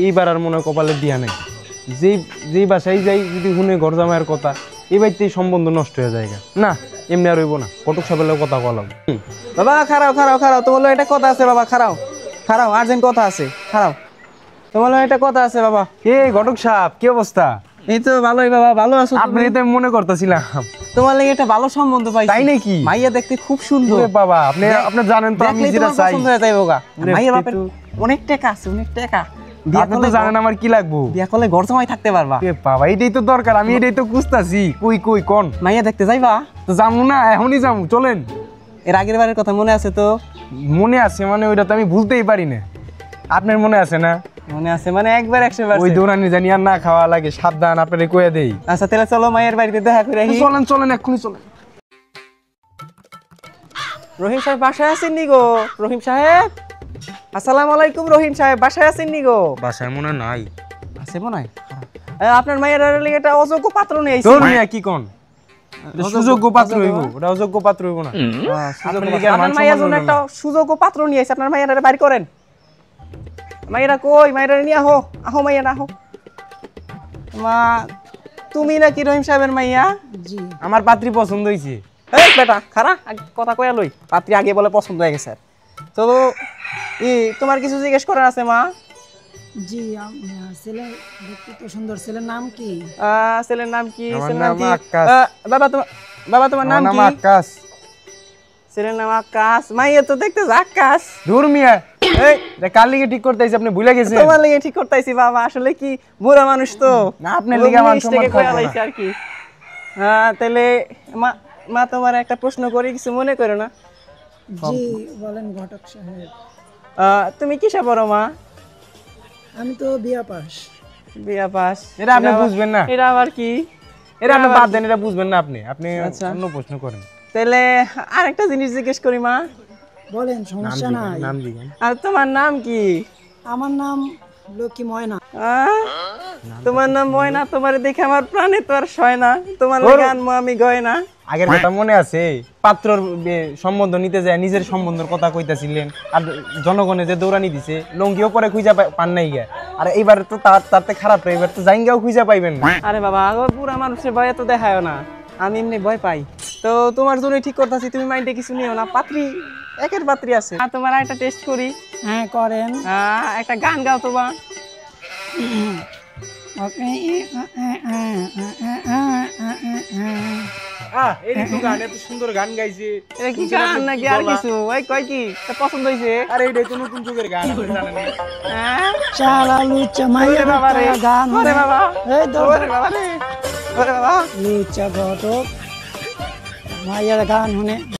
এইবার আর মনে কপালে দিয়া নেই। যেই যেই বাসায় যাই যদি শুনে ঘর জামাইয়ের কথা, এই বাড়িতেই সম্বন্ধ নষ্ট হয়ে যায় না। এমনি আর হইব না, কটক সাহেবের কথা বললাম। বাবা খারাও খারাও খারাও, তোমার একটা কথা আছে বাবা, খারাও খারাও, আর্জেন্ট কথা আছে, খারাও, তোমার একটা কথা আছে বাবা। ঘটক সাহেব কি অবস্থা? এই তো ভালোই বাবা, ভালো আছো? আপনি তো মনে করতেছিলাম তোমার লাগে একটা ভালো সম্বন্ধ পাইছি। তাই নাকি? মাইয়া দেখতে খুব সুন্দর বাবা। আপনি জানেন তো আমি যেটা চাই পছন্দ হয়ে যাইবো গা। মাইয়া বাপের অনেক টাকা আছে, অনেক টাকা। আপনি তো জানেন আমার কি লাগবো। বিয়া করলে ঘর জামাই থাকতে পারবা। বাবা এটাই তো দরকার, আমি এটাই তো খুঁজতাছি। কই কই কোন মাইয়া দেখতে যাইবা? তো যাবো না, এখনই যাবো, চলেন। এর আগের বারের কথা মনে আছে তো? মনে আছে মানে ওইটা তো আমি ভুলতেই পারি না। আপনার মনে আছে না? মনে আছে মানে একবার 100 বার। ওই দৌড়ানি জানি আর না খাওয়া লাগে, সাবধান আপনারে কয়ে দেই। আচ্ছা তাহলে চলো মায়ের বাড়িতে দেখা করে আসি। চলেন চলেন, এক্ষুনি চলেন। রহিম সাহেব বাসায় আছেন নি গো? রহিম সাহেব, আসসালামু আলাইকুম। রহিম সাহেব বাসায় আছেন নি গো? বাসায় মনে নাই। আছে মনে হয়। আপনার মায়ের লাগি একটা অযোগ্য পাত্র নিয়ে আইছি। তোর মিয়া কি কোন? সুযোগ্য পাত্র হইব? ওটা অযোগ্য পাত্র হইব না। আপনার মায়ের জন্য একটা সুযোগ্য পাত্র নিয়ে আইছি, আপনার মায়ের বাইর করেন। মায়েরা কই? মায়েরা নিয়ে আহো, আহো মাইয়া আহো। মা তুমি নাকি রহিম সাহেবের মাইয়া? জি। আমার পাত্রী পছন্দ হইছে। এই বেটা খারা, কথা কইয়া লই। পাত্রী আগে বলে পছন্দ হয়ে গেছে। তো তোমার কিছু জিজ্ঞেস করার আছে মা? জি, ছেলে দেখতে তো সুন্দর। ছেলের নাম কি? ছেলের নাম কি? ছেলের নাম আকাশ। বাবা তোমার নাম কি? আকাশ। ছেলের নাম আকাশ। মাইয়া তো দেখতে আকাশ। দূর মিয়া, এই কার লিগে ঠিক করতেছি আপনি ভুলে গেছেন? তোমার লিগে ঠিক করতেছি বাবা, আসলে কি বুড়া মানুষ তো। না আপনার লিগে মান সম্মান কইয়া লাইছে আর কি। তাহলে মা তোমার একটা প্রশ্ন করি, কিছু মনে করো না? জি বলেন ঘটক সাহেব। তুমি কিসে পড়ো মা? আমি তো বিয়া পাস। বিয়া পাস। এটা আপনি বুঝবেন না। এটা আবার কি? এটা আপনি বাদ দেন, এটা বুঝবেন না আপনি। আপনি আচ্ছা। অন্য প্রশ্ন করেন। তাহলে আরেকটা জিনিস জিজ্ঞেস করি মা। বলেন, সমস্যা নাই। নাম দিবেন। আর তোমার নাম কি? আমার নাম লক্ষ্মী ময়না। তোমার নাম ময়না? তোমার দেখে আমার প্রাণে তো আর সয় না। তোমার লাগে আনমো আমি গয়না। আগের কথা মনে আছে? পাত্রর সম্বন্ধ নিতে যায় নিজের সম্বন্ধের কথা কইতাছিলেন, আর জনগণে যে দৌড়ানি দিছে লঙ্গিও পরে খুঁজা পান নাই গা। আর এইবার তো তাতে খারাপ, এবার তো জাইঙ্গাও খুঁজা পাইবেন না। আরে বাবা, আগর পুরা মানুষের ভয় তো দেখায় না, আমি এমনি ভয় পাই। তো তোমার জন্য ঠিক করতেছি, তুমি মাইন্ডে কিছু নিও না। পাত্রী একের পাত্রী আছে। তোমার একটা টেস্ট করি। হ্যাঁ করেন। একটা গান গাও তোমা। এই তো গান, এত সুন্দর গান গাইছে। এটা কি গান নাকি আর কিছু? ওই কয় কি পছন্দ হইছে? আরে এইটাই তো নতুন যুগের গান, আপনি জানেন না? চালা লুচা মাইয়া বাবা রে, গান। ওরে বাবা, এই ওরে বাবা রে, ওরে বাবা। লুচা ঘটক মাইয়ার গান শুনে